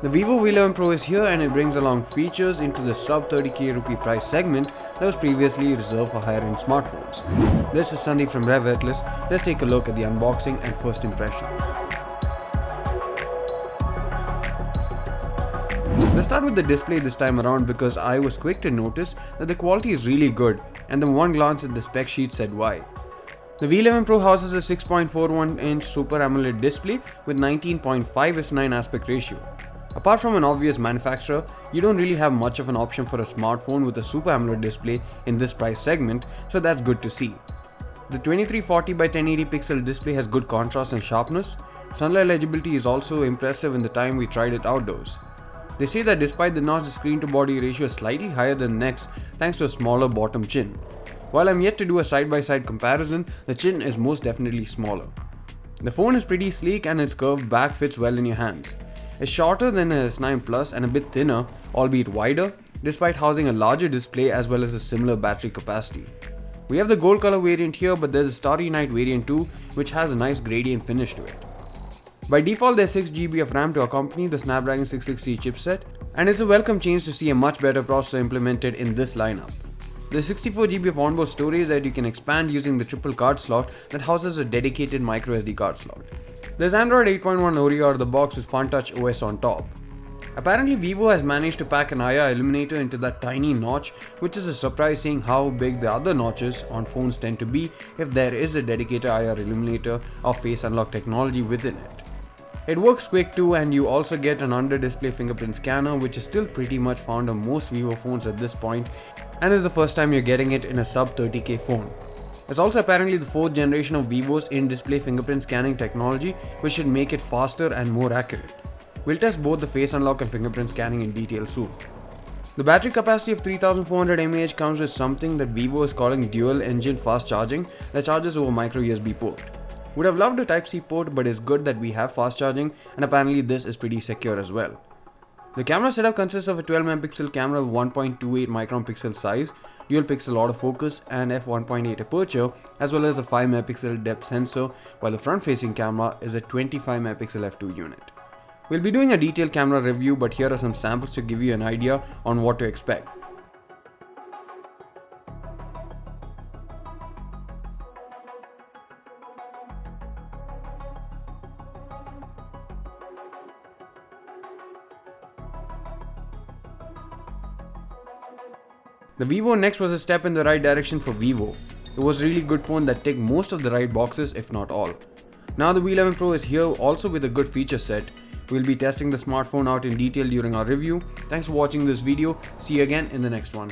The Vivo V11 Pro is here and it brings along features into the sub 30k rupee price segment that was previously reserved for higher end smartphones. This is Sandeep from RevAtlas. Let's take a look at the unboxing and first impressions. Let's start with the display this time around because I was quick to notice that the quality is really good, and then one glance at the spec sheet said why. The V11 Pro houses a 6.41-inch Super AMOLED display with 19.5:9 aspect ratio. Apart from an obvious manufacturer, you don't really have much of an option for a smartphone with a Super AMOLED display in this price segment, so that's good to see. The 2340 by 1080 pixel display has good contrast and sharpness. Sunlight legibility is also impressive in the time we tried it outdoors. They say that despite the notch, the screen to body ratio is slightly higher than Nex thanks to a smaller bottom chin. While I'm yet to do a side-by-side comparison, the chin is most definitely smaller. The phone is pretty sleek and its curved back fits well in your hands. It's shorter than a S9 Plus and a bit thinner, albeit wider, despite housing a larger display as well as a similar battery capacity. We have the gold color variant here, but there's a Starry Night variant too, which has a nice gradient finish to it. By default, there's 6GB of RAM to accompany the Snapdragon 660 chipset, and it's a welcome change to see a much better processor implemented in this lineup. There's 64GB of onboard storage that you can expand using the triple card slot that houses a dedicated microSD card slot. There's Android 8.1 Oreo out of the box with FunTouch OS on top. Apparently, Vivo has managed to pack an IR illuminator into that tiny notch, which is a surprise seeing how big the other notches on phones tend to be if there is a dedicated IR illuminator or face unlock technology within it. It works quick too, and you also get an under-display fingerprint scanner, which is still pretty much found on most Vivo phones at this point, and is the first time you're getting it in a sub 30k phone. It's also apparently the 4th generation of Vivo's in-display fingerprint scanning technology, which should make it faster and more accurate. We'll test both the face unlock and fingerprint scanning in detail soon. The battery capacity of 3400 mAh comes with something that Vivo is calling dual engine fast charging that charges over micro USB port. Would have loved a Type-C port, but it's good that we have fast charging, and apparently this is pretty secure as well. The camera setup consists of a 12MP camera with 1.28 micron pixel size, dual pixel autofocus and f1.8 aperture, as well as a 5MP depth sensor, while the front-facing camera is a 25MP f2 unit. We'll be doing a detailed camera review, but here are some samples to give you an idea on what to expect. The Vivo Nex was a step in the right direction for Vivo. It was a really good phone that ticked most of the right boxes, if not all. Now the V11 Pro is here also with a good feature set. We'll be testing the smartphone out in detail during our review. Thanks for watching this video. See you again in the next one.